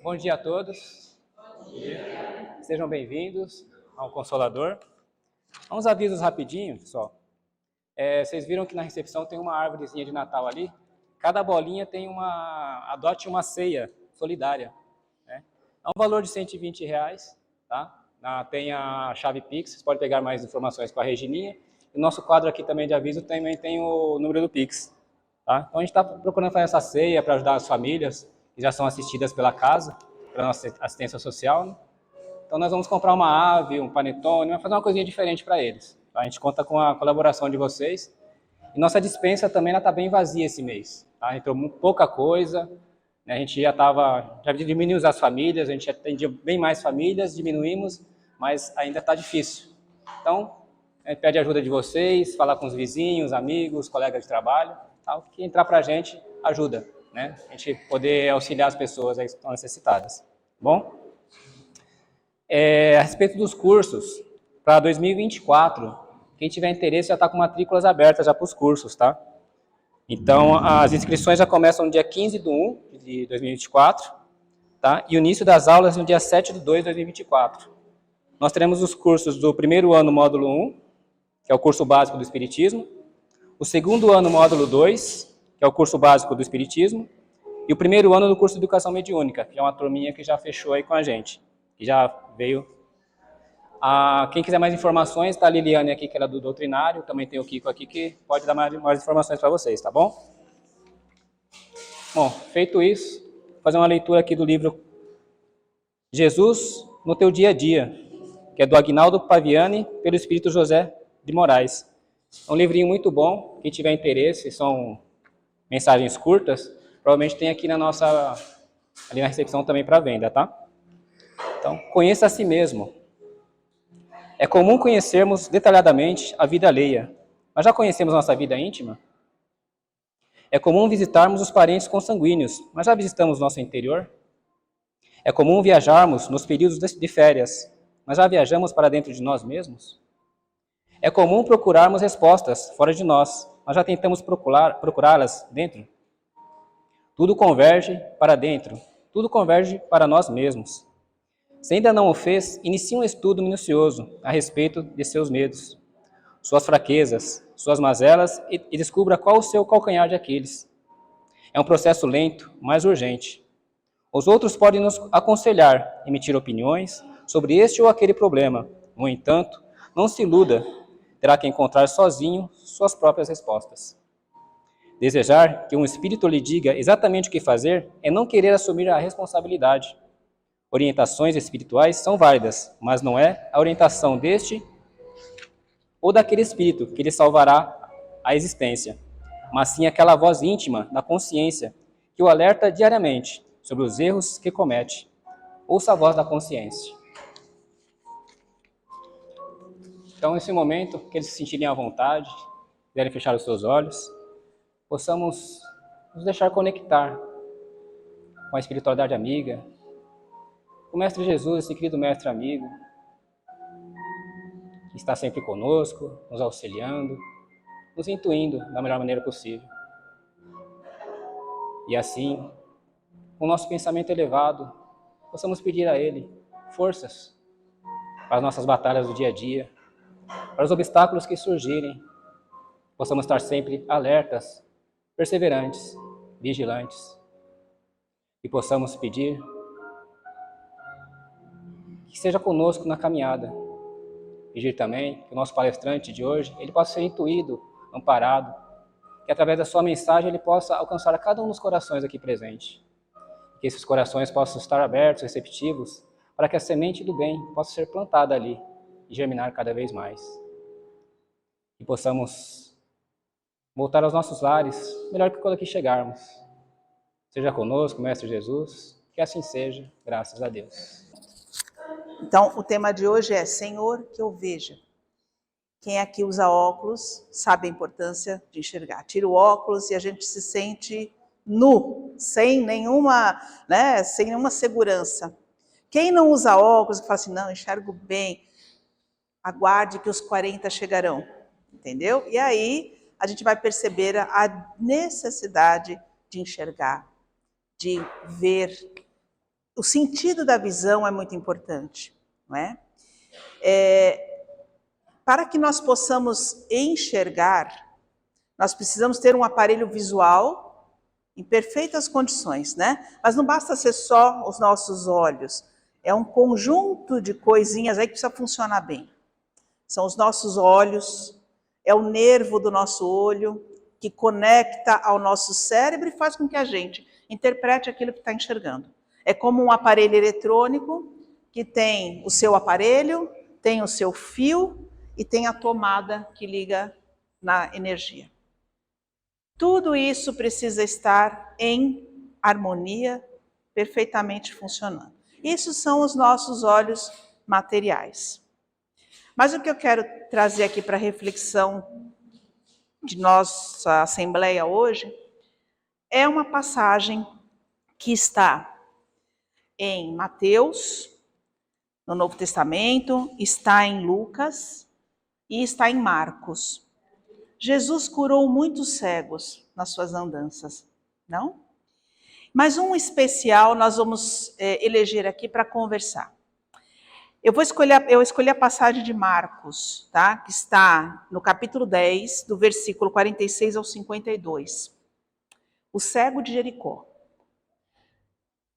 Bom dia a todos. Bom dia. Sejam bem-vindos ao Consolador. Uns avisos rapidinho, pessoal. Vocês viram que na recepção tem uma árvorezinha de Natal ali? Cada bolinha tem adote uma ceia solidária. Né? É um valor de R$120, tá? Tem a chave Pix, vocês podem pegar mais informações com a Regininha. E o nosso quadro aqui também de aviso também tem o número do Pix. Tá? Então a gente está procurando fazer essa ceia para ajudar as famílias que já são assistidas pela casa, pela nossa assistência social. Né? Então nós vamos comprar uma ave, um panetone, vamos fazer uma coisinha diferente para eles. Tá? A gente conta com a colaboração de vocês. E nossa despensa também está bem vazia esse mês. Tá? Entrou pouca coisa, né? A gente já diminuiu as famílias, a gente atendia bem mais famílias, diminuímos, mas ainda está difícil. Então, a gente pede ajuda de vocês, falar com os vizinhos, amigos, colegas de trabalho. Tá? O que entrar para a gente ajuda, né? A gente poder auxiliar as pessoas que estão necessitadas. Bom? A respeito dos cursos, para 2024, quem tiver interesse já está com matrículas abertas já para os cursos, tá? Então, as inscrições já começam no dia 15/1 de 2024, tá? E o início das aulas no dia 7/2 de 2024. Nós teremos os cursos do primeiro ano, módulo 1, que é o curso básico do Espiritismo, o segundo ano, módulo 2, que é o curso básico do Espiritismo, e o primeiro ano do curso de Educação Mediúnica, que é uma turminha que já fechou aí com a gente, que já veio. Quem quiser mais informações, está a Liliane aqui, que era do doutrinário, também tem o Kiko aqui, que pode dar mais informações para vocês, tá bom? Bom, feito isso, vou fazer uma leitura aqui do livro Jesus no Teu Dia a Dia, que é do Aguinaldo Paviani, pelo Espírito José de Moraes. É um livrinho muito bom, quem tiver interesse, são mensagens curtas, provavelmente tem aqui ali na recepção também para venda, tá? Então, conheça a si mesmo. É comum conhecermos detalhadamente a vida alheia, mas já conhecemos nossa vida íntima? É comum visitarmos os parentes consanguíneos, mas já visitamos nosso interior? É comum viajarmos nos períodos de férias, mas já viajamos para dentro de nós mesmos? É comum procurarmos respostas fora de nós, mas já tentamos procurá-las dentro? Tudo converge para dentro, tudo converge para nós mesmos. Se ainda não o fez, inicie um estudo minucioso a respeito de seus medos, suas fraquezas, suas mazelas e descubra qual o seu calcanhar de Aquiles. É um processo lento, mas urgente. Os outros podem nos aconselhar, emitir opiniões sobre este ou aquele problema. No entanto, não se iluda, terá que encontrar sozinho suas próprias respostas. Desejar que um espírito lhe diga exatamente o que fazer é não querer assumir a responsabilidade. Orientações espirituais são válidas, mas não é a orientação deste ou daquele espírito que lhe salvará a existência, mas sim aquela voz íntima da consciência que o alerta diariamente sobre os erros que comete. Ouça a voz da consciência. Então, nesse momento, que eles se sentirem à vontade, quiserem fechar os seus olhos, possamos nos deixar conectar com a espiritualidade amiga, com o Mestre Jesus, esse querido Mestre amigo, que está sempre conosco, nos auxiliando, nos intuindo da melhor maneira possível. E assim, com o nosso pensamento elevado, possamos pedir a Ele forças para as nossas batalhas do dia a dia, para os obstáculos que surgirem, possamos estar sempre alertas, perseverantes, vigilantes, e possamos pedir que seja conosco na caminhada. Pedir também que o nosso palestrante de hoje, ele possa ser intuído, amparado, que através da sua mensagem ele possa alcançar a cada um dos corações aqui presentes. Que esses corações possam estar abertos, receptivos, para que a semente do bem possa ser plantada ali e germinar cada vez mais. E possamos voltar aos nossos lares, melhor que quando aqui chegarmos. Seja conosco, Mestre Jesus, que assim seja, graças a Deus. Então, o tema de hoje é Senhor, que eu veja. Quem aqui usa óculos sabe a importância de enxergar. Tira o óculos e a gente se sente nu, sem nenhuma segurança. Quem não usa óculos e fala assim, não, enxergo bem, aguarde que os 40 chegarão, entendeu? E aí a gente vai perceber a necessidade de enxergar, de ver, o sentido da visão é muito importante, não é? Para que nós possamos enxergar, nós precisamos ter um aparelho visual em perfeitas condições, né? Mas não basta ser só os nossos olhos, é um conjunto de coisinhas aí que precisa funcionar bem. São os nossos olhos, é o nervo do nosso olho, que conecta ao nosso cérebro e faz com que a gente interprete aquilo que está enxergando. É como um aparelho eletrônico que tem o seu aparelho, tem o seu fio e tem a tomada que liga na energia. Tudo isso precisa estar em harmonia, perfeitamente funcionando. Isso são os nossos olhos materiais. Mas o que eu quero trazer aqui para reflexão de nossa assembleia hoje é uma passagem que está em Mateus, no Novo Testamento, está em Lucas e está em Marcos. Jesus curou muitos cegos nas suas andanças, não? Mas um especial nós vamos eleger aqui para conversar. Eu escolhi a passagem de Marcos, tá? Que está no capítulo 10, do versículo 46 ao 52. O cego de Jericó.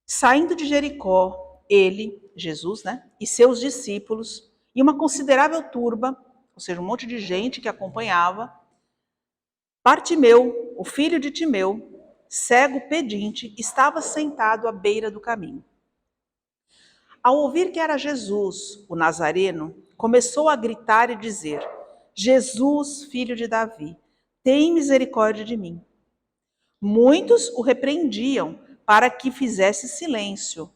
Saindo de Jericó, ele, Jesus, né? E seus discípulos, e uma considerável turba, ou seja, um monte de gente que acompanhava, Bartimeu, o filho de Timeu, cego pedinte, estava sentado à beira do caminho. Ao ouvir que era Jesus, o Nazareno, começou a gritar e dizer: Jesus, filho de Davi, tem misericórdia de mim. Muitos o repreendiam para que fizesse silêncio.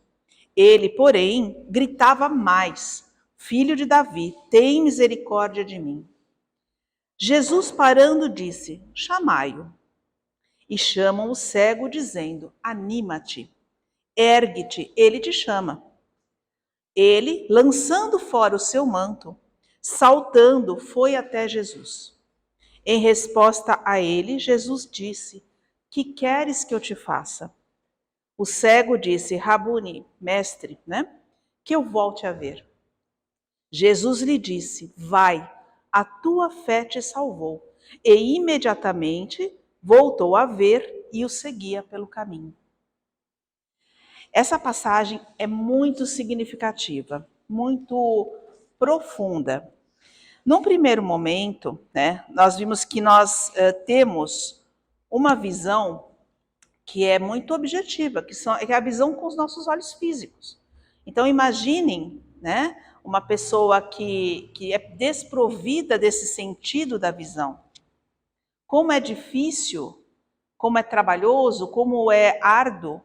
Ele, porém, gritava mais: Filho de Davi, tem misericórdia de mim. Jesus, parando, disse: Chamai-o. E chamam o cego, dizendo: Anima-te, ergue-te, ele te chama. Ele, lançando fora o seu manto, saltando, foi até Jesus. Em resposta a ele, Jesus disse: Que queres que eu te faça? O cego disse: Rabuni, mestre, né? Que eu volte a ver. Jesus lhe disse: Vai, a tua fé te salvou. E imediatamente voltou a ver e o seguia pelo caminho. Essa passagem é muito significativa, muito profunda. Num primeiro momento, né, nós vimos que nós temos uma visão que é muito objetiva, que é a visão com os nossos olhos físicos. Então imaginem, né, uma pessoa que é desprovida desse sentido da visão. Como é difícil, como é trabalhoso, como é árduo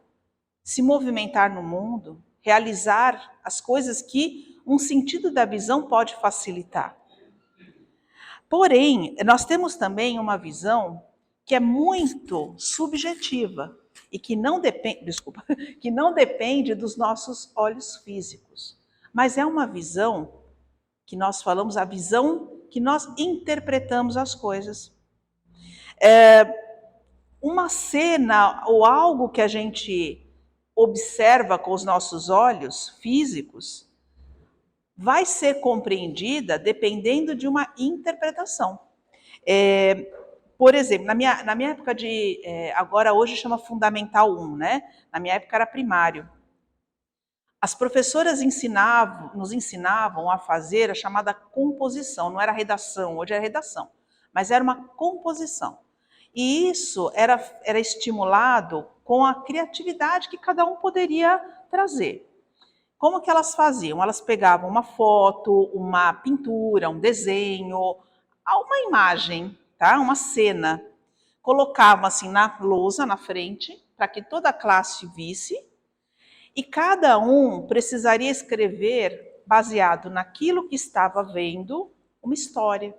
se movimentar no mundo, realizar as coisas que um sentido da visão pode facilitar. Porém, nós temos também uma visão que é muito subjetiva e que não depende dos nossos olhos físicos. Mas é uma visão que nós falamos, a visão que nós interpretamos as coisas. Uma cena ou algo que a gente observa com os nossos olhos físicos vai ser compreendida dependendo de uma interpretação. Por exemplo, na minha época de... agora hoje chama Fundamental 1, né? Na minha época era primário. As professoras nos ensinavam a fazer a chamada composição. Não era redação, hoje é redação. Mas era uma composição. E isso era estimulado com a criatividade que cada um poderia trazer. Como que elas faziam? Elas pegavam uma foto, uma pintura, um desenho, uma imagem, tá? Uma cena, colocavam assim na lousa, na frente, para que toda a classe visse, e cada um precisaria escrever, baseado naquilo que estava vendo, uma história.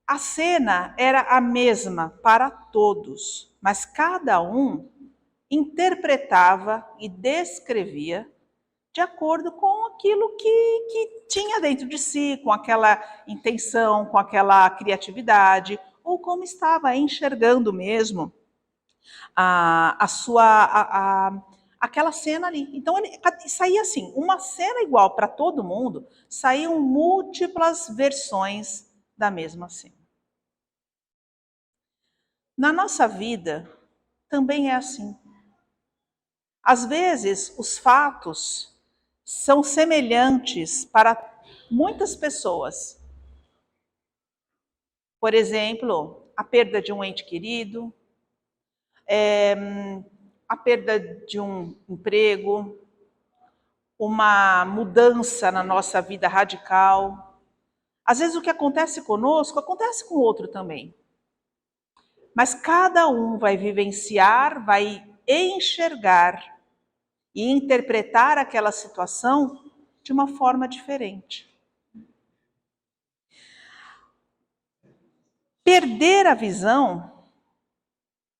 A cena era a mesma para todos, mas cada um interpretava e descrevia de acordo com aquilo que tinha dentro de si, com aquela intenção, com aquela criatividade, ou como estava enxergando mesmo a aquela cena ali. Então, saía assim, uma cena igual para todo mundo, saíam múltiplas versões da mesma cena. Na nossa vida, também é assim. Às vezes, os fatos são semelhantes para muitas pessoas. Por exemplo, a perda de um ente querido, a perda de um emprego, uma mudança na nossa vida radical. Às vezes o que acontece conosco, acontece com o outro também. Mas cada um vai vivenciar, vai enxergar e interpretar aquela situação de uma forma diferente. Perder a visão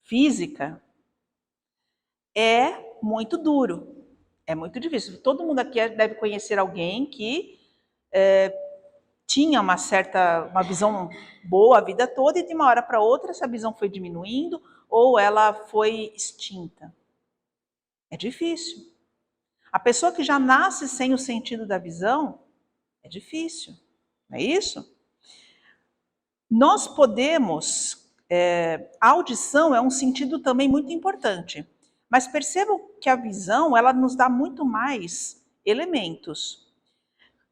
física é muito duro, é muito difícil. Todo mundo aqui deve conhecer alguém que tinha uma visão boa a vida toda e de uma hora para outra essa visão foi diminuindo ou ela foi extinta. É difícil. A pessoa que já nasce sem o sentido da visão, é difícil, não é isso? Nós podemos, a audição é um sentido também muito importante, mas percebam que a visão, ela nos dá muito mais elementos.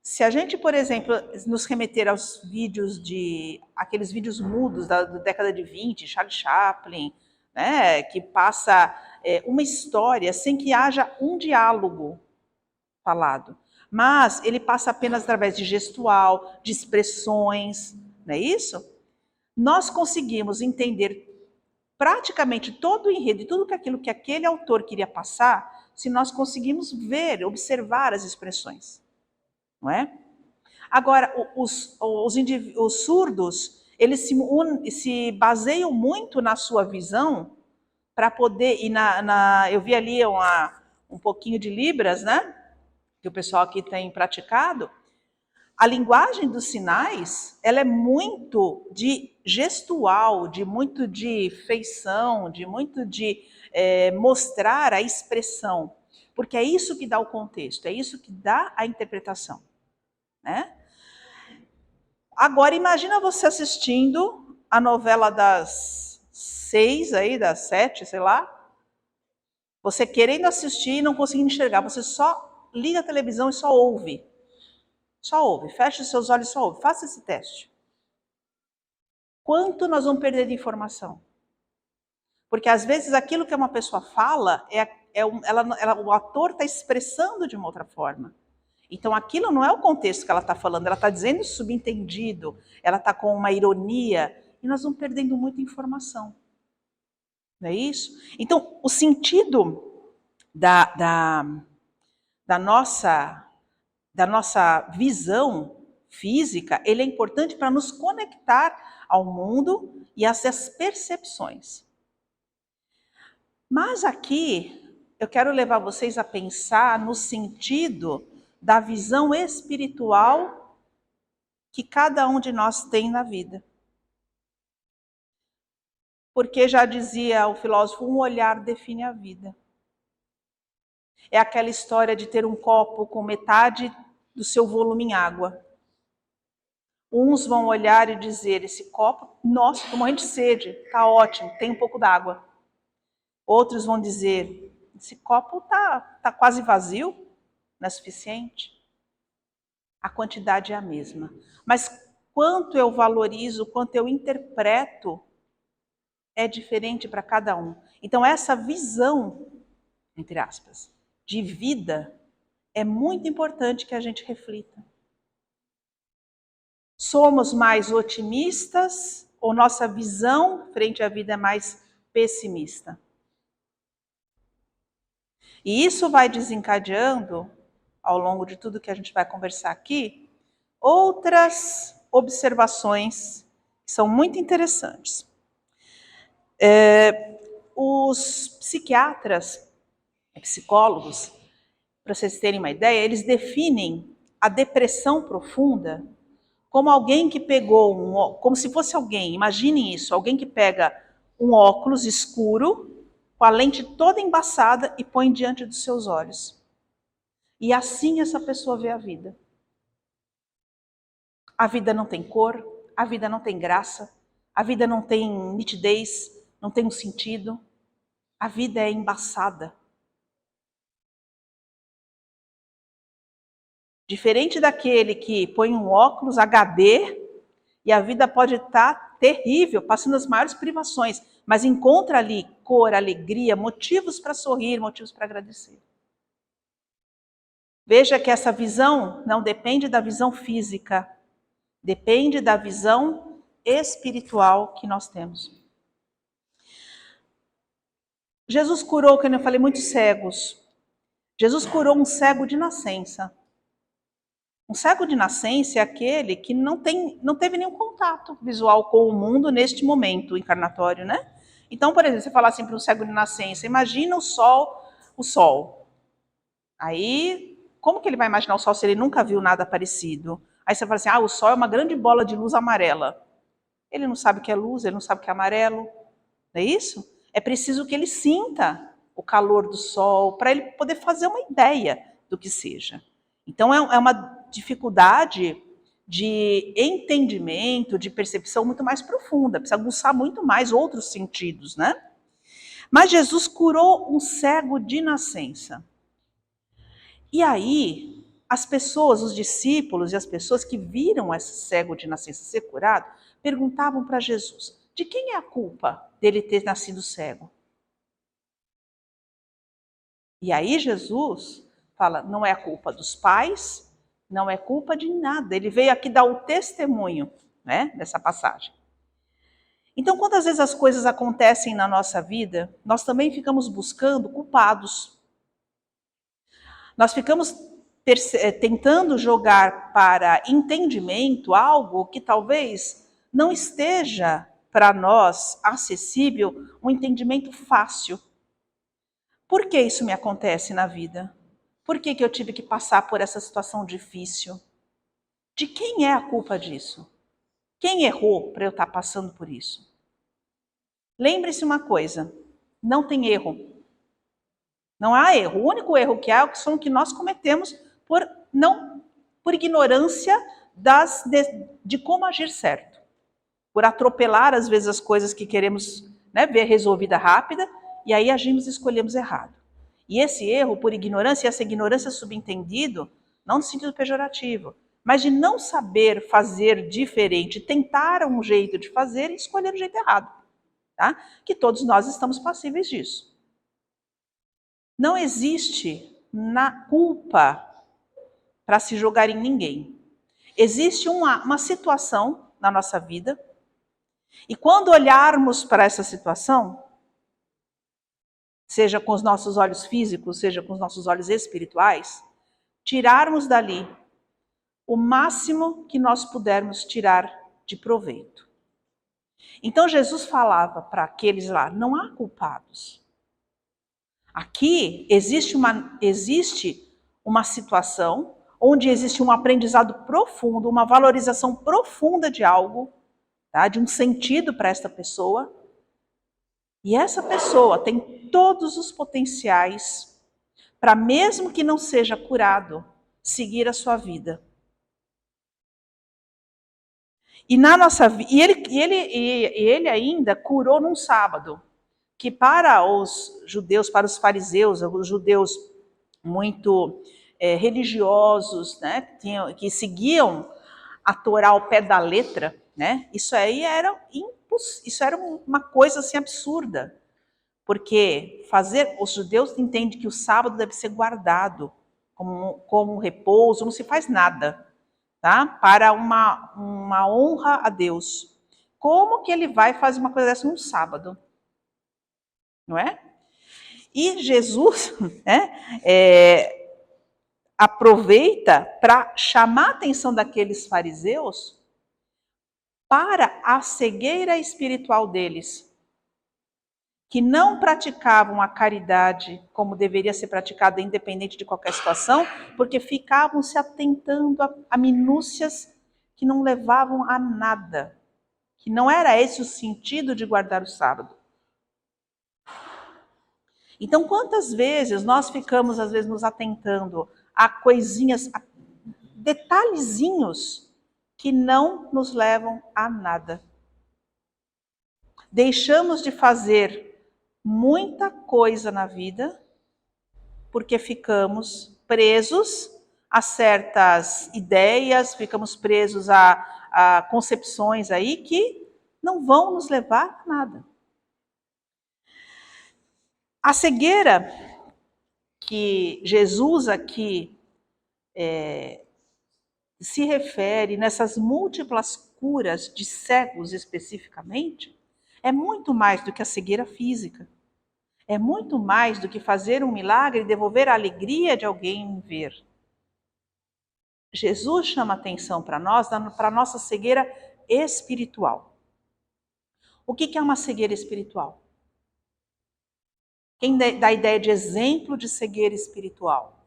Se a gente, por exemplo, nos remeter aos vídeos aqueles vídeos mudos da década de 20, Charlie Chaplin, né, que passa uma história sem que haja um diálogo falado, mas ele passa apenas através de gestual, de expressões, não é isso? Nós conseguimos entender praticamente todo o enredo e tudo aquilo que aquele autor queria passar, se nós conseguimos ver, observar as expressões, não é? Agora, os surdos, eles se baseiam muito na sua visão para poder, eu vi ali um pouquinho de Libras, né? Que o pessoal aqui tem praticado. A linguagem dos sinais, ela é muito de gestual, muito de feição, muito de mostrar a expressão, porque é isso que dá o contexto, é isso que dá a interpretação, né? Agora imagina você assistindo a novela das 6 aí, das 7, sei lá, você querendo assistir e não conseguindo enxergar, você só liga a televisão e só ouve. Só ouve, feche os seus olhos e só ouve. Faça esse teste. Quanto nós vamos perder de informação? Porque às vezes aquilo que uma pessoa fala, o ator está expressando de uma outra forma. Então aquilo não é o contexto que ela está falando, ela está dizendo subentendido, ela está com uma ironia, e nós vamos perdendo muita informação. Não é isso? Então o sentido da nossa visão física, ele é importante para nos conectar ao mundo e às percepções. Mas aqui, eu quero levar vocês a pensar no sentido da visão espiritual que cada um de nós tem na vida. Porque já dizia o filósofo, um olhar define a vida. É aquela história de ter um copo com metade do seu volume em água. Uns vão olhar e dizer, esse copo, nossa, estou morrendo de sede, está ótimo, tem um pouco d'água. Outros vão dizer, esse copo tá quase vazio, não é suficiente. A quantidade é a mesma. Mas quanto eu valorizo, quanto eu interpreto, é diferente para cada um. Então essa visão, entre aspas, de vida, é muito importante que a gente reflita. Somos mais otimistas ou nossa visão frente à vida é mais pessimista? E isso vai desencadeando, ao longo de tudo que a gente vai conversar aqui, outras observações que são muito interessantes. Os psiquiatras, psicólogos, para vocês terem uma ideia, eles definem a depressão profunda como alguém que pegou como se fosse alguém, imaginem isso, alguém que pega um óculos escuro, com a lente toda embaçada e põe diante dos seus olhos. E assim essa pessoa vê a vida. A vida não tem cor, a vida não tem graça, a vida não tem nitidez, não tem um sentido. A vida é embaçada. Diferente daquele que põe um óculos HD e a vida pode estar terrível, passando as maiores privações, mas encontra ali cor, alegria, motivos para sorrir, motivos para agradecer. Veja que essa visão não depende da visão física, depende da visão espiritual que nós temos. Jesus curou, como eu falei, muitos cegos. Jesus curou um cego de nascença. Um cego de nascença é aquele que não teve nenhum contato visual com o mundo neste momento encarnatório, né? Então, por exemplo, você falar assim para um cego de nascença, imagina o sol. Aí, como que ele vai imaginar o sol se ele nunca viu nada parecido? Aí você fala assim, o sol é uma grande bola de luz amarela. Ele não sabe o que é luz, ele não sabe o que é amarelo. Não é isso? É preciso que ele sinta o calor do sol para ele poder fazer uma ideia do que seja. Então, é uma dificuldade de entendimento, de percepção muito mais profunda. Precisa aguçar muito mais outros sentidos, né? Mas Jesus curou um cego de nascença. E aí, as pessoas, os discípulos e as pessoas que viram esse cego de nascença ser curado, perguntavam para Jesus, de quem é a culpa dele ter nascido cego? E aí Jesus fala, não é a culpa dos pais, não é culpa de nada. Ele veio aqui dar o testemunho, né, dessa passagem. Então, quantas vezes as coisas acontecem na nossa vida, nós também ficamos buscando culpados. Nós ficamos tentando jogar para entendimento algo que talvez não esteja para nós acessível, um entendimento fácil. Por que isso me acontece na vida? Por que eu tive que passar por essa situação difícil? De quem é a culpa disso? Quem errou para eu estar passando por isso? Lembre-se uma coisa, não tem erro. Não há erro. O único erro que há são que nós cometemos por ignorância de como agir certo. Por atropelar, às vezes, as coisas que queremos, né, ver resolvida rápida, e aí agimos e escolhemos errado. E esse erro, por ignorância, e essa ignorância subentendido, não no sentido pejorativo, mas de não saber fazer diferente, tentar um jeito de fazer e escolher o jeito errado. Tá? Que todos nós estamos passíveis disso. Não existe na culpa para se jogar em ninguém. Existe uma situação na nossa vida, e quando olharmos para essa situação, seja com os nossos olhos físicos, seja com os nossos olhos espirituais, tirarmos dali o máximo que nós pudermos tirar de proveito. Então Jesus falava para aqueles lá, não há culpados. Aqui existe uma situação onde existe um aprendizado profundo, uma valorização profunda de algo, tá? De um sentido para esta pessoa. E essa pessoa tem todos os potenciais para, mesmo que não seja curado, seguir a sua vida. E na nossa ele ainda curou num sábado, que para os judeus, para os fariseus, os judeus muito religiosos, né, que seguiam a Torá ao pé da letra, né, isso era uma coisa assim absurda, porque os judeus entendem que o sábado deve ser guardado como um repouso, não se faz nada, tá? Para uma honra a Deus. Como que ele vai fazer uma coisa dessa num sábado? Não é? E Jesus, né, aproveita para chamar a atenção daqueles fariseus para a cegueira espiritual deles, que não praticavam a caridade como deveria ser praticada, independente de qualquer situação, porque ficavam se atentando a minúcias que não levavam a nada, que não era esse o sentido de guardar o sábado. Então, quantas vezes nós ficamos, às vezes, nos atentando a coisinhas, a detalhezinhos que não nos levam a nada. Deixamos de fazer muita coisa na vida porque ficamos presos a certas ideias, ficamos presos a concepções aí que não vão nos levar a nada. A cegueira que Jesus aqui se refere nessas múltiplas curas de cegos especificamente, é muito mais do que a cegueira física. É muito mais do que fazer um milagre e devolver a alegria de alguém ver. Jesus chama atenção para nós, para a nossa cegueira espiritual. O que é uma cegueira espiritual? Quem dá a ideia de exemplo de cegueira espiritual?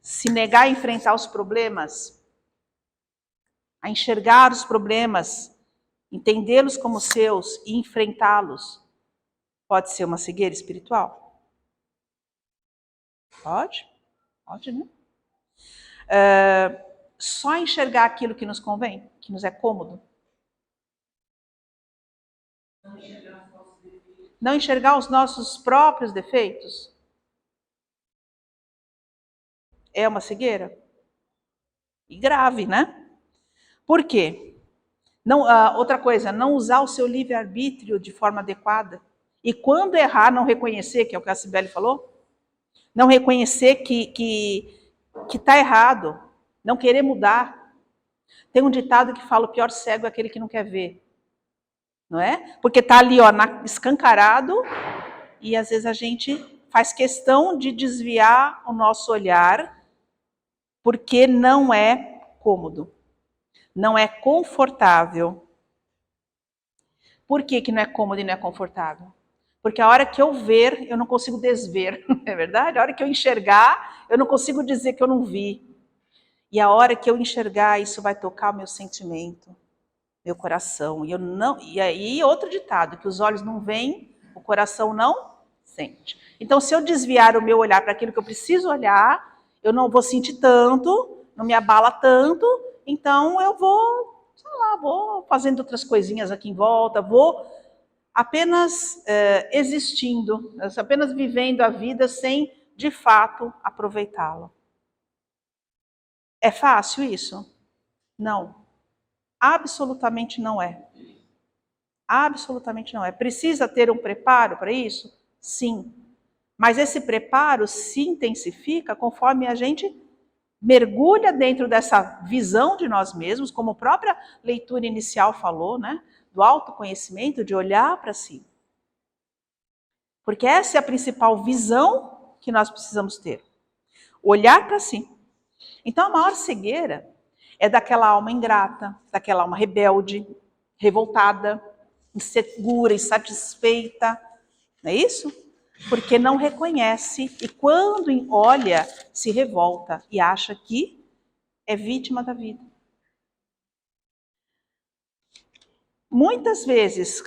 Se negar a enfrentar os problemas, a enxergar os problemas, entendê-los como seus e enfrentá-los, pode ser uma cegueira espiritual? Pode? Pode, né? Só enxergar aquilo que nos convém, que nos é cômodo. Não enxergar os nossos próprios defeitos. É uma cegueira? E grave, né? Por quê? Não, outra coisa, não usar o seu livre-arbítrio de forma adequada. E quando errar, não reconhecer, que é o que a Cibele falou, não reconhecer que está errado, não querer mudar. Tem um ditado que fala: o pior cego é aquele que não quer ver. Não é? Porque está ali, ó, escancarado, e às vezes a gente faz questão de desviar o nosso olhar, porque não é cômodo, não é confortável. Por que não é cômodo e não é confortável? Porque a hora que eu ver, eu não consigo desver, é verdade? A hora que eu enxergar, eu não consigo dizer que eu não vi. E a hora que eu enxergar, isso vai tocar o meu sentimento, meu coração. E aí outro ditado, que os olhos não veem, o coração não sente. Então, se eu desviar o meu olhar para aquilo que eu preciso olhar, eu não vou sentir tanto, não me abala tanto, então eu vou, sei lá, vou fazendo outras coisinhas aqui em volta, vou apenas existindo, apenas vivendo a vida sem, de fato, aproveitá-la. É fácil isso? Não. Absolutamente não é. Absolutamente não é. Precisa ter um preparo para isso? Sim. Mas esse preparo se intensifica conforme a gente mergulha dentro dessa visão de nós mesmos, como a própria leitura inicial falou, né? Do autoconhecimento, de olhar para si. Porque essa é a principal visão que nós precisamos ter. Olhar para si. Então, a maior cegueira é daquela alma ingrata, daquela alma rebelde, revoltada, insegura, insatisfeita. Não é isso? Porque não reconhece e quando olha, se revolta e acha que é vítima da vida. Muitas vezes,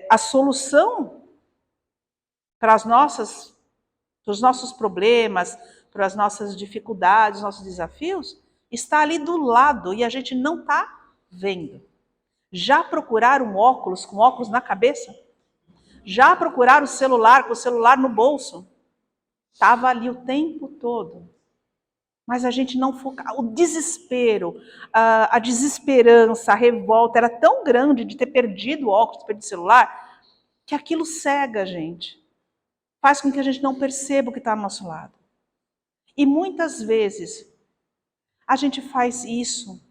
a solução para os nossos problemas, para as nossas dificuldades, nossos desafios, está ali do lado e a gente não está vendo. Já procuraram óculos com óculos na cabeça? Já procuraram o celular com o celular no bolso? Estava ali o tempo todo. Mas a gente não foca. O desespero, a desesperança, a revolta era tão grande de ter perdido o óculos, perdido o celular, que aquilo cega a gente. Faz com que a gente não perceba o que está ao nosso lado. E muitas vezes a gente faz isso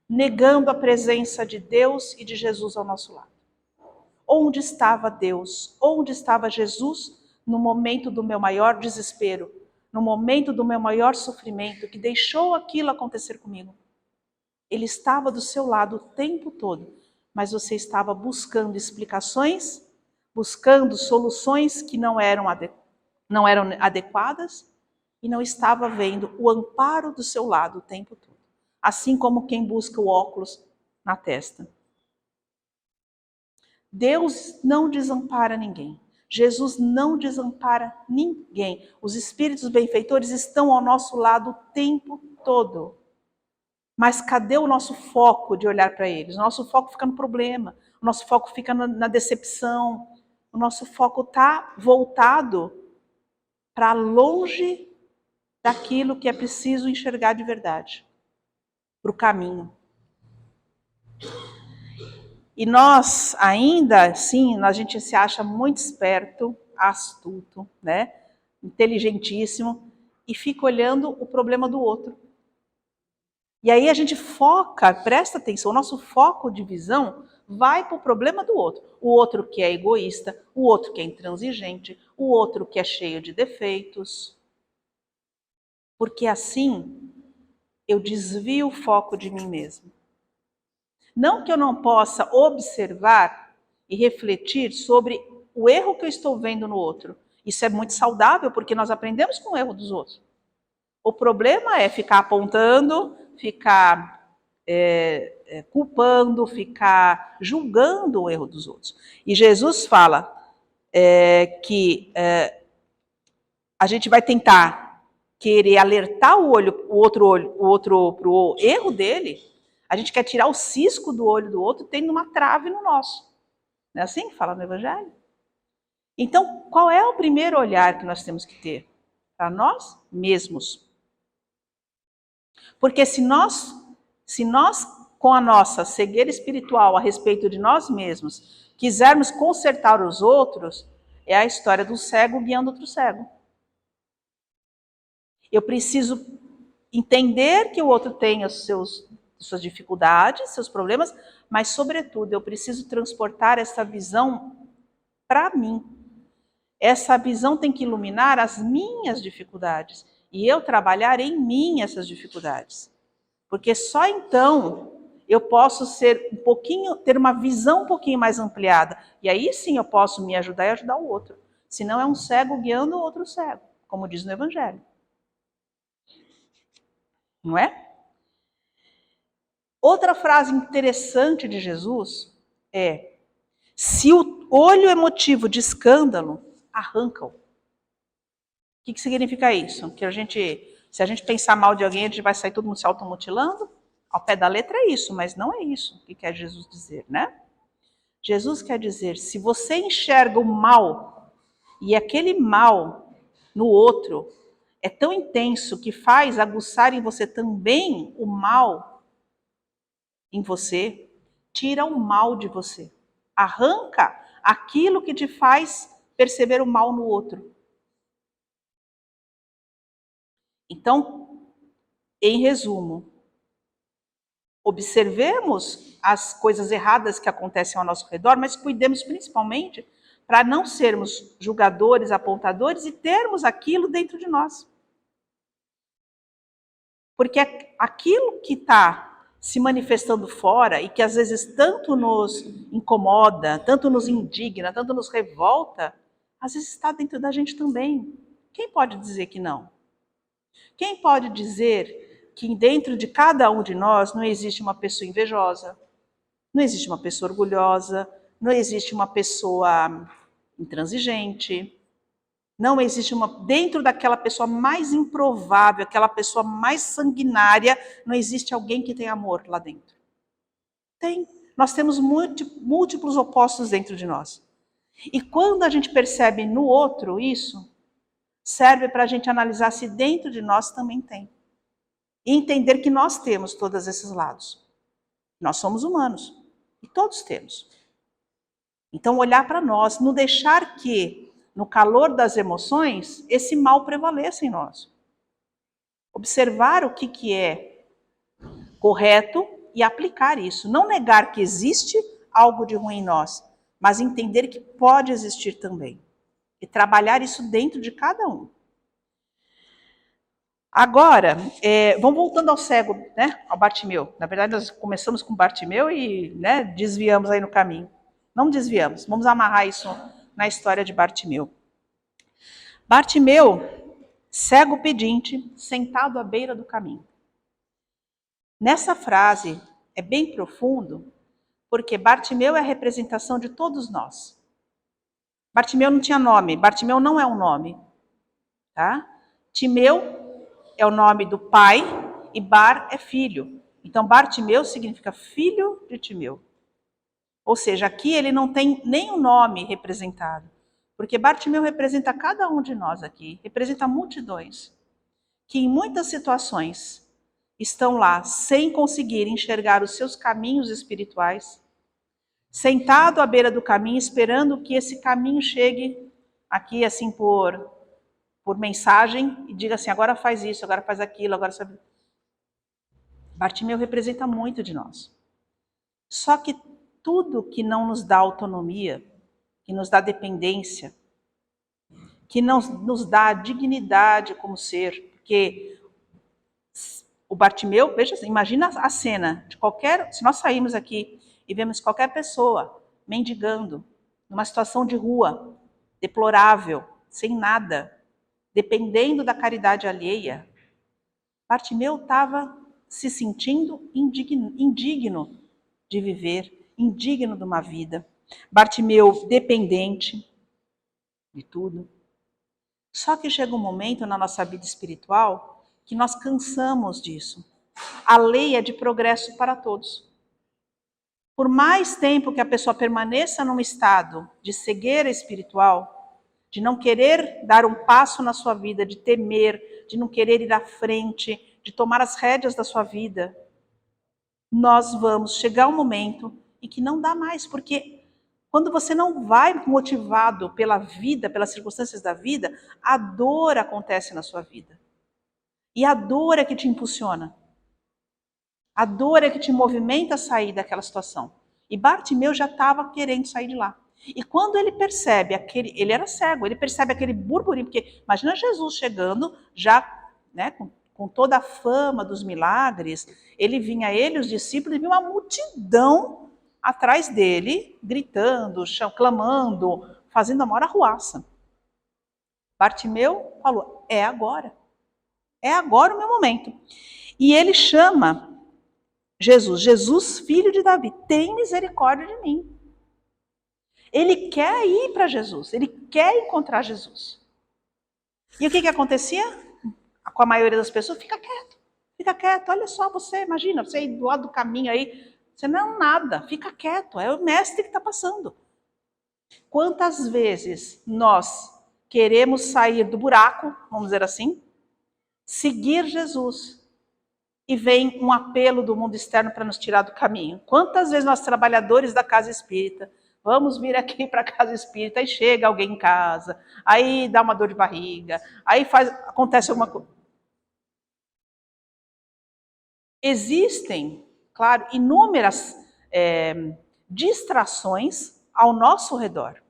negando a presença de Deus e de Jesus ao nosso lado. Onde estava Deus? Onde estava Jesus no momento do meu maior desespero? No momento do meu maior sofrimento, que deixou aquilo acontecer comigo? Ele estava do seu lado o tempo todo, mas você estava buscando explicações, buscando soluções que não eram adequadas e não estava vendo o amparo do seu lado o tempo todo. Assim como quem busca o óculos na testa. Deus não desampara ninguém. Jesus não desampara ninguém. Os espíritos benfeitores estão ao nosso lado o tempo todo. Mas cadê o nosso foco de olhar para eles? O nosso foco fica no problema, o nosso foco fica na decepção, o nosso foco está voltado para longe daquilo que é preciso enxergar de verdade, para o caminho. E nós, ainda assim, a gente se acha muito esperto, astuto, né? Inteligentíssimo, e fica olhando o problema do outro. E aí a gente foca, presta atenção, o nosso foco de visão vai para o problema do outro. O outro que é egoísta, o outro que é intransigente, o outro que é cheio de defeitos. Porque assim eu desvio o foco de mim mesmo. Não que eu não possa observar e refletir sobre o erro que eu estou vendo no outro. Isso é muito saudável, porque nós aprendemos com o erro dos outros. O problema é ficar apontando, ficar culpando, ficar julgando o erro dos outros. E Jesus fala que a gente vai tentar querer alertar o outro para o erro dele. A gente quer tirar o cisco do olho do outro, tendo uma trave no nosso. Não é assim que fala no Evangelho? Então, qual é o primeiro olhar que nós temos que ter? Para nós mesmos. Porque se nós, com a nossa cegueira espiritual a respeito de nós mesmos, quisermos consertar os outros, é a história do cego guiando outro cego. Eu preciso entender que o outro tem suas dificuldades, seus problemas, mas, sobretudo, eu preciso transportar essa visão para mim. Essa visão tem que iluminar as minhas dificuldades e eu trabalhar em mim essas dificuldades. Porque só então eu posso ter uma visão um pouquinho mais ampliada. E aí sim eu posso me ajudar e ajudar o outro. Senão é um cego guiando o outro cego, como diz no Evangelho. Não é? Outra frase interessante de Jesus é: se o olho é motivo de escândalo, arranca-o. O que significa isso? Que se a gente pensar mal de alguém, a gente vai sair todo mundo se automutilando? Ao pé da letra é isso, mas não é isso que quer Jesus dizer, né? Jesus quer dizer, se você enxerga o mal, e aquele mal no outro é tão intenso que faz aguçar em você também o mal em você, tira o mal de você. Arranca aquilo que te faz perceber o mal no outro. Então, em resumo, observemos as coisas erradas que acontecem ao nosso redor, mas cuidemos principalmente para não sermos julgadores, apontadores e termos aquilo dentro de nós. Porque aquilo que está se manifestando fora e que às vezes tanto nos incomoda, tanto nos indigna, tanto nos revolta, às vezes está dentro da gente também. Quem pode dizer que não? Quem pode dizer que dentro de cada um de nós não existe uma pessoa invejosa, não existe uma pessoa orgulhosa, não existe uma pessoa intransigente, não existe dentro daquela pessoa mais improvável, aquela pessoa mais sanguinária, não existe alguém que tenha amor lá dentro. Tem. Nós temos múltiplos opostos dentro de nós. E quando a gente percebe no outro isso, serve para a gente analisar se dentro de nós também tem. E entender que nós temos todos esses lados. Nós somos humanos. E todos temos. Então, olhar para nós, não deixar que, no calor das emoções, esse mal prevaleça em nós. Observar o que é correto e aplicar isso. Não negar que existe algo de ruim em nós, mas entender que pode existir também. E trabalhar isso dentro de cada um. Agora, vamos voltando ao cego, né, ao Bartimeu. Na verdade, nós começamos com Bartimeu e desviamos aí no caminho. Não desviamos, vamos amarrar isso na história de Bartimeu. Bartimeu, cego pedinte, sentado à beira do caminho. Nessa frase é bem profundo, Porque Bartimeu é a representação de todos nós. Bartimeu não tinha nome, Bartimeu não é um nome. Tá? Timeu é o nome do pai e Bar é filho. Então, Bartimeu significa filho de Timeu. Ou seja, aqui ele não tem nenhum nome representado. Porque Bartimeu representa cada um de nós aqui, representa multidões, que em muitas situações estão lá sem conseguir enxergar os seus caminhos espirituais, sentado à beira do caminho, esperando que esse caminho chegue aqui assim por mensagem e diga assim, agora faz isso, agora faz aquilo, agora sabe. Bartimeu representa muito de nós. Só que tudo que não nos dá autonomia, que nos dá dependência, que não nos dá dignidade como ser, porque o Bartimeu, veja, imagina a cena de qualquer, se nós sairmos aqui e vemos qualquer pessoa mendigando, numa situação de rua, deplorável, sem nada, dependendo da caridade alheia, Bartimeu estava se sentindo indigno de viver, indigno de uma vida. Bartimeu dependente de tudo. Só que chega um momento na nossa vida espiritual que nós cansamos disso. A lei é de progresso para todos. Por mais tempo que a pessoa permaneça num estado de cegueira espiritual, de não querer dar um passo na sua vida, de temer, de não querer ir à frente, de tomar as rédeas da sua vida, nós vamos chegar um momento em que não dá mais, porque quando você não vai motivado pela vida, pelas circunstâncias da vida, a dor acontece na sua vida. E a dor é que te impulsiona. A dor é que te movimenta a sair daquela situação. E Bartimeu já estava querendo sair de lá. E quando ele percebe ele era cego, ele percebe aquele burburinho, porque imagina Jesus chegando já, né, com toda a fama dos milagres, ele os discípulos, e vinha uma multidão atrás dele, gritando, clamando, fazendo a maior arruaça. Bartimeu falou, é agora o meu momento. E ele chama Jesus, filho de Davi, tem misericórdia de mim. Ele quer ir para Jesus, ele quer encontrar Jesus. E o que acontecia com a maioria das pessoas? Fica quieto, olha só você, imagina, você aí do lado do caminho aí, você não é nada, fica quieto, é o mestre que está passando. Quantas vezes nós queremos sair do buraco, vamos dizer assim, seguir Jesus, e vem um apelo do mundo externo para nos tirar do caminho. Quantas vezes nós, trabalhadores da casa espírita, vamos vir aqui para a casa espírita e chega alguém em casa, aí dá uma dor de barriga, aí acontece alguma coisa. Existem, claro, inúmeras distrações ao nosso redor.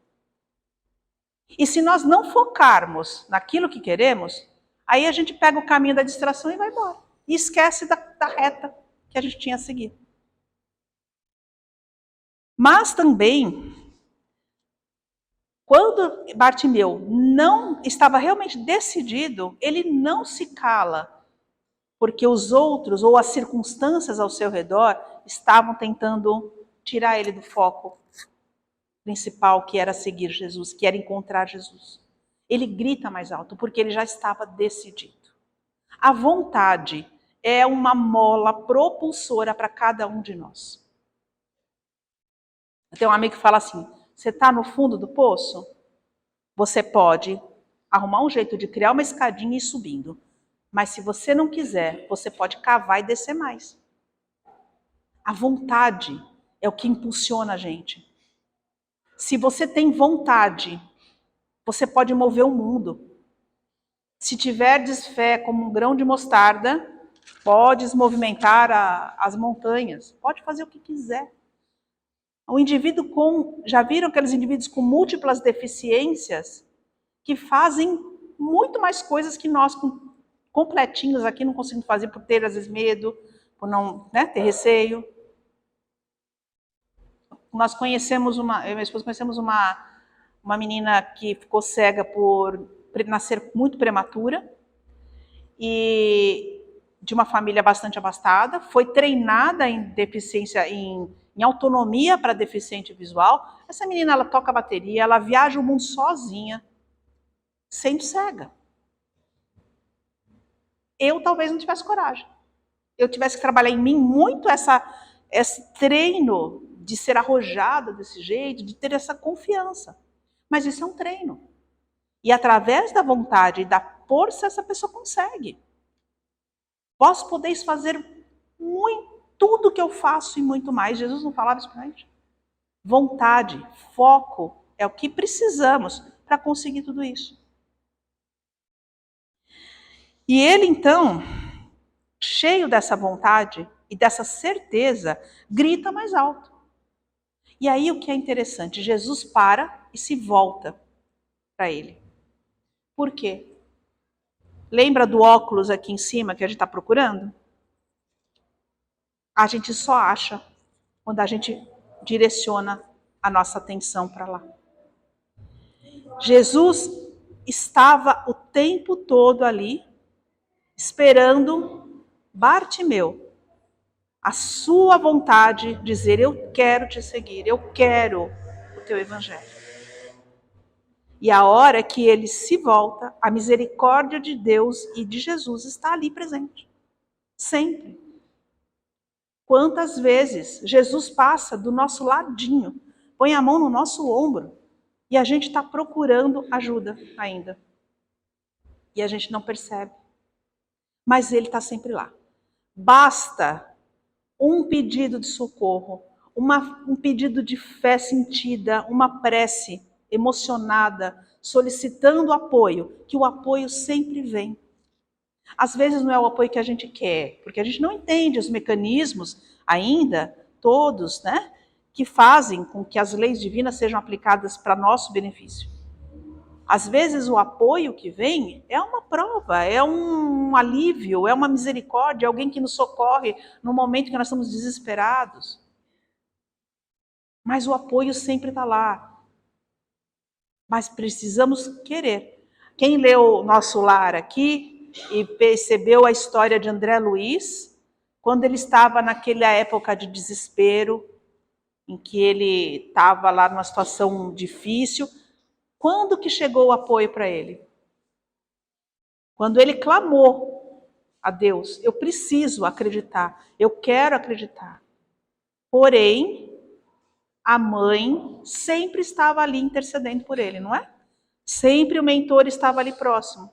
E se nós não focarmos naquilo que queremos, aí a gente pega o caminho da distração e vai embora. E esquece da reta que a gente tinha a seguir. Mas também, quando Bartimeu não estava realmente decidido, ele não se cala, porque os outros ou as circunstâncias ao seu redor estavam tentando tirar ele do foco principal, que era seguir Jesus, que era encontrar Jesus. Ele grita mais alto, porque ele já estava decidido. A vontade é uma mola propulsora para cada um de nós. Eu tenho um amigo que fala assim, você está no fundo do poço? Você pode arrumar um jeito de criar uma escadinha e ir subindo. Mas se você não quiser, você pode cavar e descer mais. A vontade é o que impulsiona a gente. Se você tem vontade, você pode mover o mundo. Se tiverdes fé como um grão de mostarda, podes movimentar as montanhas, pode fazer o que quiser. O indivíduo já viram aqueles indivíduos com múltiplas deficiências que fazem muito mais coisas que nós, completinhos aqui, não conseguimos fazer por ter, às vezes, medo, por não ter receio. Nós conhecemos eu e minha esposa conhecemos uma menina que ficou cega por nascer muito prematura, e de uma família bastante abastada, foi treinada em deficiência, em em autonomia para deficiente visual. Essa menina, ela toca bateria, ela viaja o mundo sozinha, sendo cega. Eu talvez não tivesse coragem. Eu tivesse que trabalhar em mim muito esse treino de ser arrojada desse jeito, de ter essa confiança. Mas isso é um treino. E através da vontade e da força, essa pessoa consegue. Vós podeis fazer tudo que eu faço e muito mais. Jesus não falava isso para a gente? Vontade, foco, é o que precisamos para conseguir tudo isso. E ele, então, cheio dessa vontade e dessa certeza, grita mais alto. E aí o que é interessante, Jesus para e se volta para ele. Por quê? Lembra do óculos aqui em cima que a gente está procurando? A gente só acha quando a gente direciona a nossa atenção para lá. Jesus estava o tempo todo ali, esperando Bartimeu, a sua vontade, dizer: eu quero te seguir, eu quero o teu evangelho. E a hora que ele se volta, a misericórdia de Deus e de Jesus está ali presente. Sempre. Quantas vezes Jesus passa do nosso ladinho, põe a mão no nosso ombro, e a gente está procurando ajuda ainda. E a gente não percebe. Mas ele está sempre lá. Basta um pedido de socorro, um pedido de fé sentida, uma prece emocionada, solicitando apoio, que o apoio sempre vem. Às vezes não é o apoio que a gente quer, porque a gente não entende os mecanismos ainda, todos, né, que fazem com que as leis divinas sejam aplicadas para nosso benefício. Às vezes o apoio que vem é uma prova, é um alívio, é uma misericórdia, é alguém que nos socorre no momento que nós estamos desesperados. Mas o apoio sempre está lá. Mas precisamos querer. Quem leu o Nosso Lar aqui e percebeu a história de André Luiz, quando ele estava naquela época de desespero, em que ele estava lá numa situação difícil, quando que chegou o apoio para ele? Quando ele clamou a Deus: eu preciso acreditar, eu quero acreditar. Porém, a mãe sempre estava ali intercedendo por ele, não é? Sempre o mentor estava ali próximo.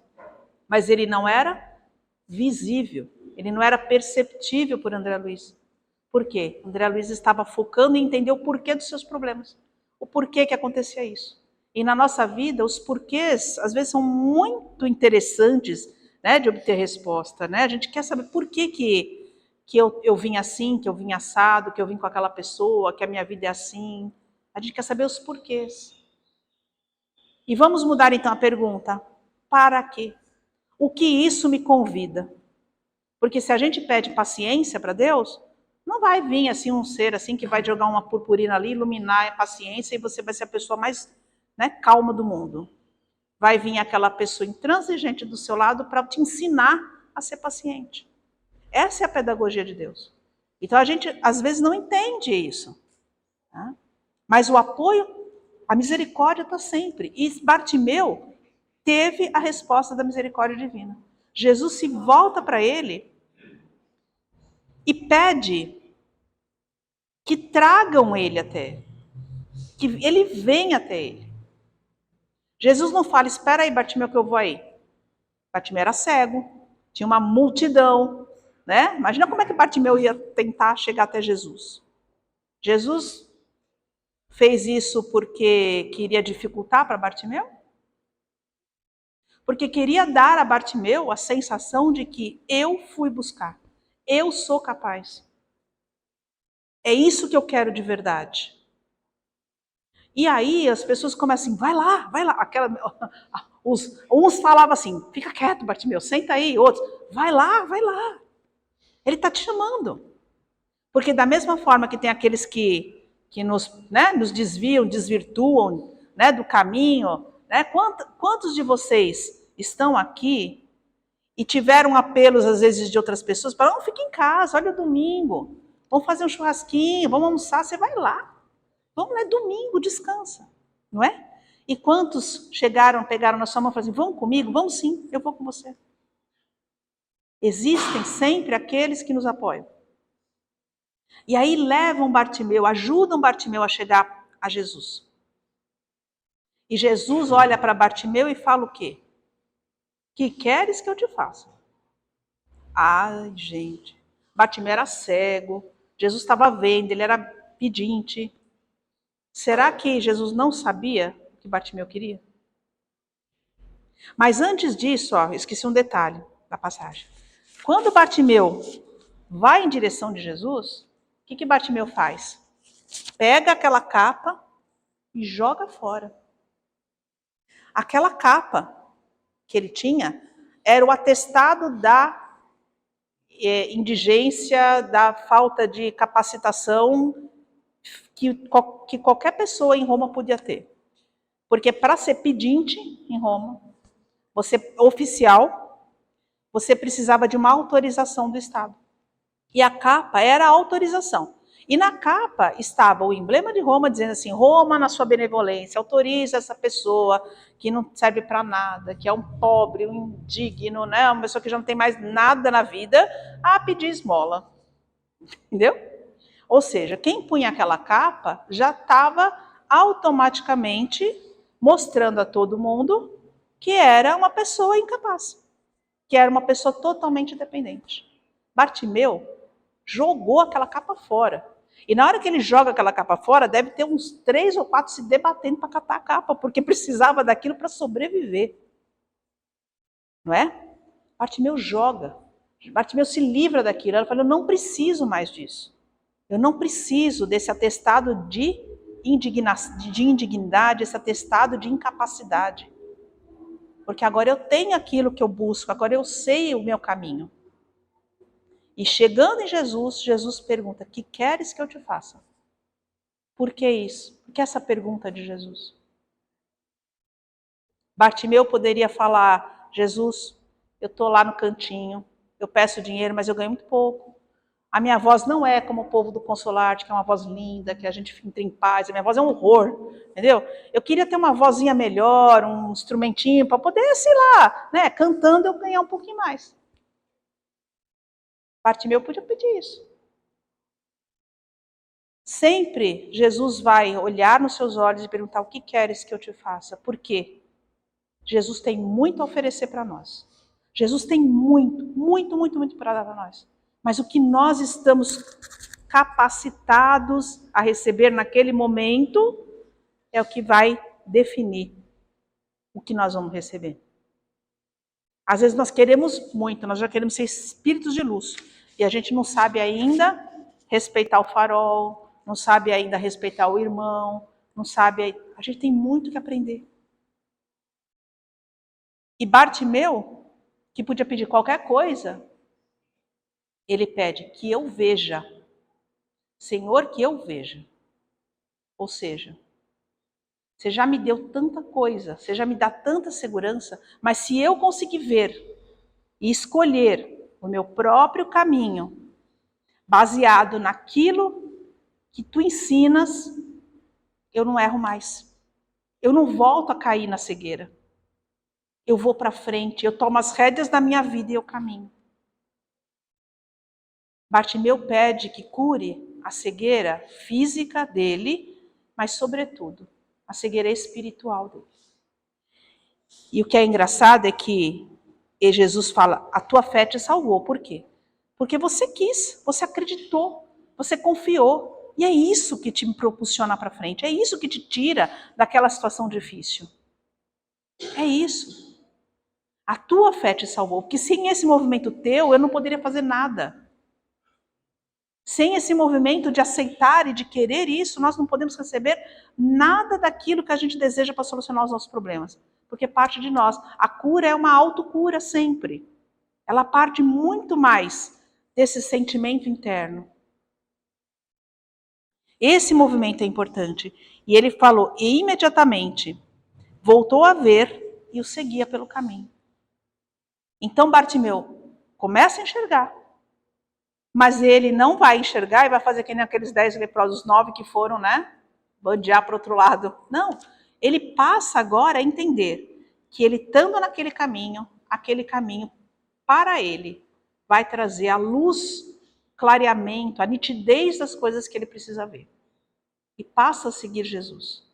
Mas ele não era visível, ele não era perceptível por André Luiz. Por quê? André Luiz estava focando em entender o porquê dos seus problemas. O porquê que acontecia isso. E na nossa vida, os porquês, às vezes, são muito interessantes, né, de obter resposta. Né? A gente quer saber por que eu vim assim, que eu vim assado, que eu vim com aquela pessoa, que a minha vida é assim. A gente quer saber os porquês. E vamos mudar então a pergunta: para quê? O que isso me convida? Porque se a gente pede paciência para Deus, não vai vir assim um ser assim que vai jogar uma purpurina ali, iluminar a paciência e você vai ser a pessoa mais, né, calma do mundo. Vai vir aquela pessoa intransigente do seu lado para te ensinar a ser paciente. Essa é a pedagogia de Deus. Então a gente às vezes não entende isso. Tá? Mas o apoio, a misericórdia está sempre. E Bartimeu teve a resposta da misericórdia divina. Jesus se volta para ele e pede que tragam ele até, que ele venha até ele. Jesus não fala: espera aí, Bartimeu, que eu vou aí. Bartimeu era cego, tinha uma multidão, né? Imagina como é que Bartimeu ia tentar chegar até Jesus. Jesus fez isso porque queria dificultar para Bartimeu? Porque queria dar a Bartimeu a sensação de que eu fui buscar, eu sou capaz. É isso que eu quero de verdade. E aí as pessoas começam assim: vai lá, vai lá. Uns falavam assim: fica quieto, Bartimeu, senta aí. Outros: vai lá, vai lá. Ele está te chamando. Porque da mesma forma que tem aqueles que nos desviam, desvirtuam, né, do caminho, né? Quantos de vocês estão aqui e tiveram apelos às vezes de outras pessoas para: não, fique em casa, olha o domingo. Vamos fazer um churrasquinho, vamos almoçar, você vai lá. Vamos lá, é domingo, descansa, não é? E quantos chegaram, pegaram na sua mão e falaram assim, vamos comigo? Vamos sim, eu vou com você. Existem sempre aqueles que nos apoiam. E aí levam Bartimeu, ajudam Bartimeu a chegar a Jesus. E Jesus olha para Bartimeu e fala o quê? Que queres que eu te faça? Ai, gente. Bartimeu era cego, Jesus estava vendo, ele era pedinte. Será que Jesus não sabia o que Bartimeu queria? Mas antes disso, esqueci um detalhe da passagem. Quando Bartimeu vai em direção de Jesus, o que Bartimeu faz? Pega aquela capa e joga fora. Aquela capa que ele tinha era o atestado da indigência, da falta de capacitação que qualquer pessoa em Roma podia ter. Porque para ser pedinte em Roma, oficial, você precisava de uma autorização do Estado. E a capa era a autorização. E na capa estava o emblema de Roma dizendo assim, Roma na sua benevolência autoriza essa pessoa que não serve para nada, que é um pobre, um indigno, né? Uma pessoa que já não tem mais nada na vida, a pedir esmola. Entendeu? Ou seja, quem punha aquela capa já estava automaticamente mostrando a todo mundo que era uma pessoa incapaz, que era uma pessoa totalmente dependente. Bartimeu jogou aquela capa fora. E na hora que ele joga aquela capa fora, deve ter uns 3 ou 4 se debatendo para catar a capa, porque precisava daquilo para sobreviver. Não é? Bartimeu joga. Bartimeu se livra daquilo. Ela fala, eu não preciso mais disso. Eu não preciso desse atestado de indignidade, esse atestado de incapacidade. Porque agora eu tenho aquilo que eu busco, agora eu sei o meu caminho. E chegando em Jesus, Jesus pergunta, que queres que eu te faça? Por que isso? Por que essa pergunta de Jesus? Bartimeu poderia falar, Jesus, eu estou lá no cantinho, eu peço dinheiro, mas eu ganho muito pouco. A minha voz não é como o povo do Consolarte, que é uma voz linda, que a gente entra em paz. A minha voz é um horror, entendeu? Eu queria ter uma vozinha melhor, um instrumentinho, para poder, sei lá, né, cantando eu ganhar um pouquinho mais. Bartimeu podia pedir isso. Sempre Jesus vai olhar nos seus olhos e perguntar, o que queres que eu te faça? Por quê? Jesus tem muito a oferecer para nós. Jesus tem muito, muito, muito, muito para dar para nós. Mas o que nós estamos capacitados a receber naquele momento é o que vai definir o que nós vamos receber. Às vezes nós queremos muito, nós já queremos ser espíritos de luz. E a gente não sabe ainda respeitar o farol, não sabe ainda respeitar o irmão, não sabe... A gente tem muito que aprender. E Bartimeu, que podia pedir qualquer coisa, ele pede que eu veja. Senhor, que eu veja. Ou seja, você já me deu tanta coisa, você já me dá tanta segurança, mas se eu conseguir ver e escolher o meu próprio caminho, baseado naquilo que tu ensinas, eu não erro mais. Eu não volto a cair na cegueira. Eu vou para frente, eu tomo as rédeas da minha vida e eu caminho. Bartimeu pede que cure a cegueira física dele, mas sobretudo a cegueira espiritual dele. E o que é engraçado é que Jesus fala, a tua fé te salvou. Por quê? Porque você quis, você acreditou, você confiou. E é isso que te propulsiona para frente, é isso que te tira daquela situação difícil. É isso. A tua fé te salvou, porque sem esse movimento teu, eu não poderia fazer nada. Sem esse movimento de aceitar e de querer isso, nós não podemos receber nada daquilo que a gente deseja para solucionar os nossos problemas. Porque parte de nós. A cura é uma autocura sempre. Ela parte muito mais desse sentimento interno. Esse movimento é importante. E ele falou, e imediatamente voltou a ver e o seguia pelo caminho. Então Bartimeu começa a enxergar. Mas ele não vai enxergar e vai fazer que nem aqueles 10 leprosos, 9 que foram, né? Bandear para o outro lado. Não. Ele passa agora a entender que ele estando naquele caminho, aquele caminho para ele vai trazer a luz, clareamento, a nitidez das coisas que ele precisa ver. E passa a seguir Jesus.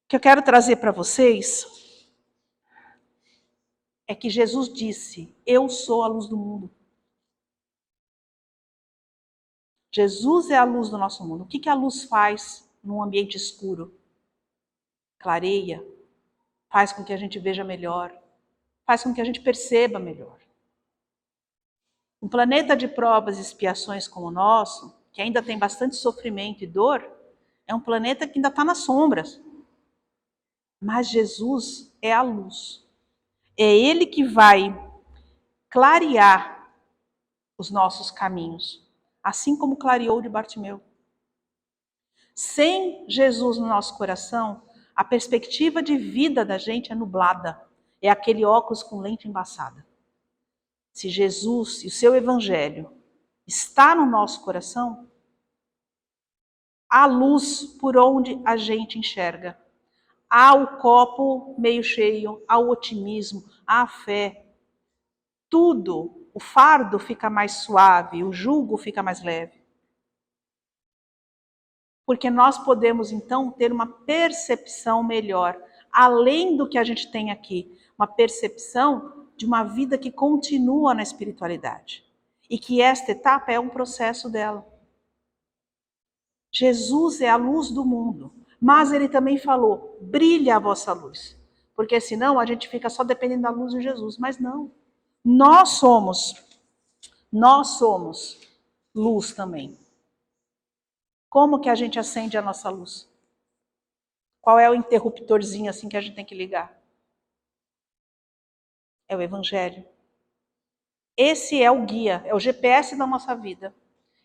O que eu quero trazer para vocês é que Jesus disse: eu sou a luz do mundo. Jesus é a luz do nosso mundo. O que a luz faz num ambiente escuro? Clareia, faz com que a gente veja melhor, faz com que a gente perceba melhor. Um planeta de provas e expiações como o nosso, que ainda tem bastante sofrimento e dor, é um planeta que ainda está nas sombras. Mas Jesus é a luz. É Ele que vai clarear os nossos caminhos, assim como clareou o de Bartimeu. Sem Jesus no nosso coração, a perspectiva de vida da gente é nublada. É aquele óculos com lente embaçada. Se Jesus e o seu evangelho está no nosso coração, há luz por onde a gente enxerga. Há o copo meio cheio, há o otimismo, há a fé. Tudo, o fardo fica mais suave, o jugo fica mais leve. Porque nós podemos, então, ter uma percepção melhor, além do que a gente tem aqui. Uma percepção de uma vida que continua na espiritualidade. E que esta etapa é um processo dela. Jesus é a luz do mundo. Mas ele também falou, brilha a vossa luz. Porque senão a gente fica só dependendo da luz de Jesus. Mas não. Nós somos luz também. Como que a gente acende a nossa luz? Qual é o interruptorzinho assim que a gente tem que ligar? É o Evangelho. Esse é o guia, é o GPS da nossa vida.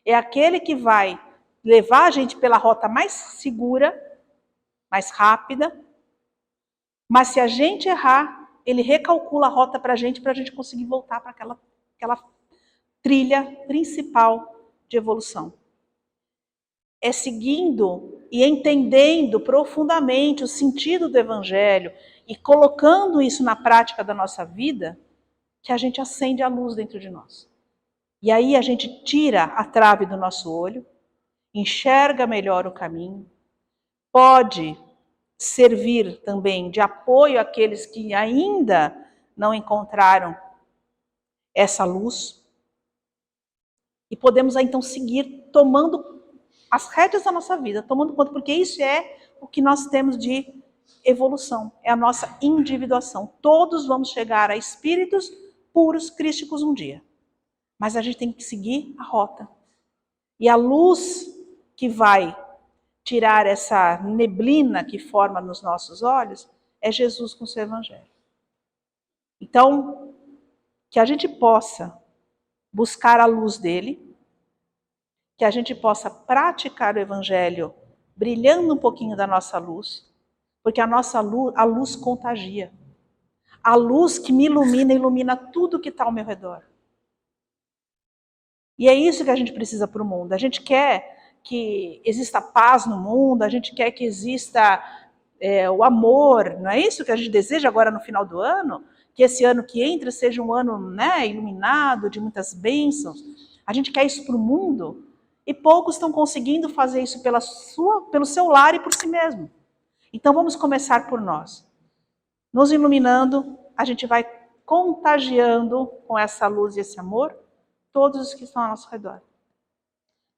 É aquele que vai levar a gente pela rota mais segura, mais rápida. Mas se a gente errar, ele recalcula a rota para a gente conseguir voltar para aquela trilha principal de evolução. É seguindo e entendendo profundamente o sentido do Evangelho e colocando isso na prática da nossa vida, que a gente acende a luz dentro de nós. E aí a gente tira a trave do nosso olho, enxerga melhor o caminho, pode servir também de apoio àqueles que ainda não encontraram essa luz. E podemos então seguir tomando as rédeas da nossa vida, tomando conta, porque isso é o que nós temos de evolução, é a nossa individuação. Todos vamos chegar a espíritos puros, crísticos um dia. Mas a gente tem que seguir a rota. E a luz que vai tirar essa neblina que forma nos nossos olhos é Jesus com o seu evangelho. Então, que a gente possa buscar a luz dele, que a gente possa praticar o evangelho brilhando um pouquinho da nossa luz, porque a luz contagia. A luz que me ilumina, ilumina tudo que está ao meu redor. E é isso que a gente precisa para o mundo. A gente quer que exista paz no mundo, a gente quer que exista o amor, não é isso que a gente deseja agora no final do ano? Que esse ano que entra seja um ano, né, iluminado, de muitas bênçãos. A gente quer isso para o mundo e poucos estão conseguindo fazer isso pelo seu lar e por si mesmo. Então vamos começar por nós. Nos iluminando, a gente vai contagiando com essa luz e esse amor todos os que estão ao nosso redor.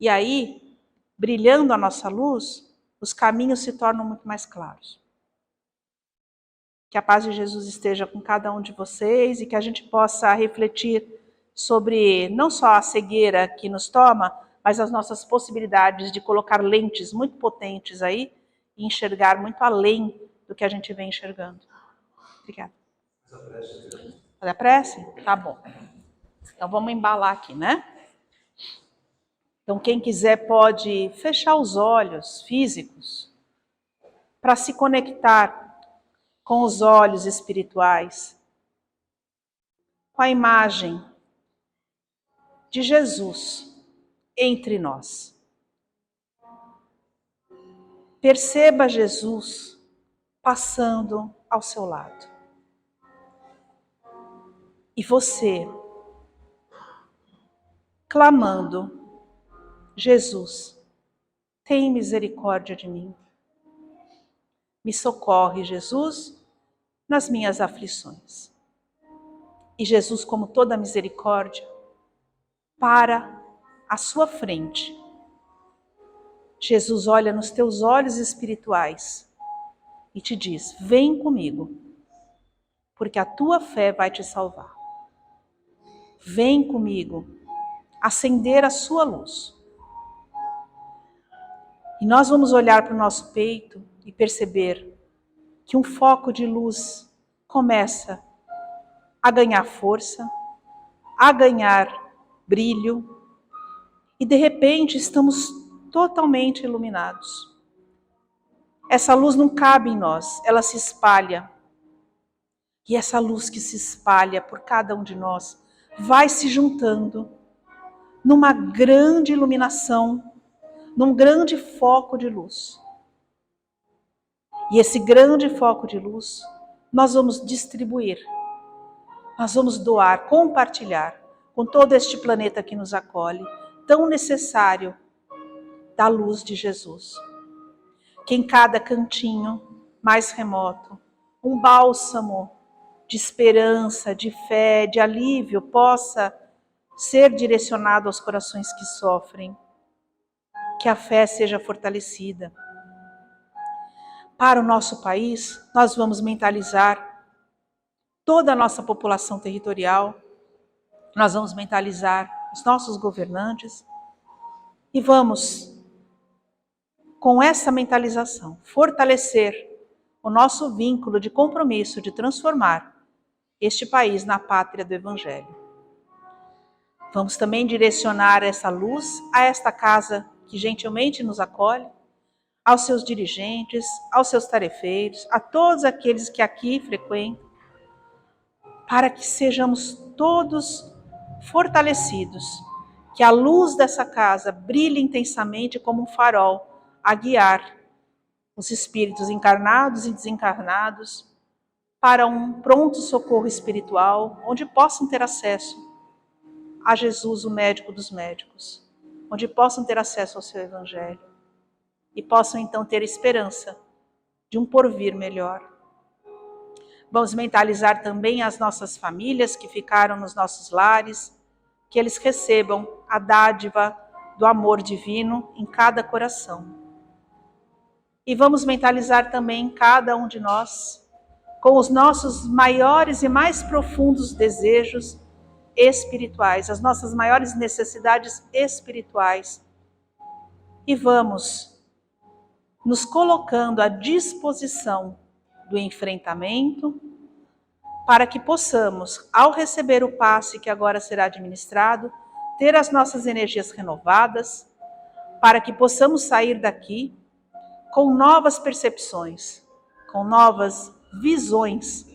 E aí, brilhando a nossa luz, os caminhos se tornam muito mais claros. Que a paz de Jesus esteja com cada um de vocês e que a gente possa refletir sobre não só a cegueira que nos toma, mas as nossas possibilidades de colocar lentes muito potentes aí e enxergar muito além do que a gente vem enxergando. Obrigada. Fazer a prece? Tá bom. Então vamos embalar aqui, né? Então quem quiser pode fechar os olhos físicos para se conectar com os olhos espirituais, com a imagem de Jesus entre nós. Perceba Jesus passando ao seu lado. E você, clamando, Jesus, tem misericórdia de mim. Me socorre, Jesus, nas minhas aflições. E Jesus, como toda misericórdia, para à sua frente. Jesus olha nos teus olhos espirituais e te diz: vem comigo, porque a tua fé vai te salvar. Vem comigo acender a sua luz. E nós vamos olhar para o nosso peito e perceber que um foco de luz começa a ganhar força, a ganhar brilho, e de repente estamos totalmente iluminados. Essa luz não cabe em nós, ela se espalha. E essa luz que se espalha por cada um de nós vai se juntando numa grande iluminação, num grande foco de luz. E esse grande foco de luz nós vamos distribuir, nós vamos doar, compartilhar com todo este planeta que nos acolhe, tão necessário da luz de Jesus. Que em cada cantinho mais remoto, um bálsamo de esperança, de fé, de alívio possa ser direcionado aos corações que sofrem. Que a fé seja fortalecida. Para o nosso país, nós vamos mentalizar toda a nossa população territorial, nós vamos mentalizar os nossos governantes e vamos, com essa mentalização, fortalecer o nosso vínculo de compromisso de transformar este país na pátria do Evangelho. Vamos também direcionar essa luz a esta casa que gentilmente nos acolhe, aos seus dirigentes, aos seus tarefeiros, a todos aqueles que aqui frequentam, para que sejamos todos fortalecidos, que a luz dessa casa brilhe intensamente como um farol a guiar os espíritos encarnados e desencarnados para um pronto socorro espiritual, onde possam ter acesso a Jesus, o médico dos médicos, onde possam ter acesso ao seu Evangelho e possam então ter esperança de um porvir melhor. Vamos mentalizar também as nossas famílias que ficaram nos nossos lares, que eles recebam a dádiva do amor divino em cada coração. E vamos mentalizar também cada um de nós com os nossos maiores e mais profundos desejos espirituais, as nossas maiores necessidades espirituais. E vamos nos colocando à disposição do enfrentamento, para que possamos, ao receber o passe que agora será administrado, ter as nossas energias renovadas, para que possamos sair daqui com novas percepções, com novas visões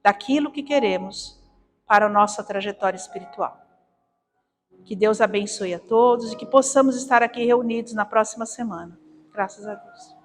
daquilo que queremos para a nossa trajetória espiritual. Que Deus abençoe a todos e que possamos estar aqui reunidos na próxima semana. Graças a Deus.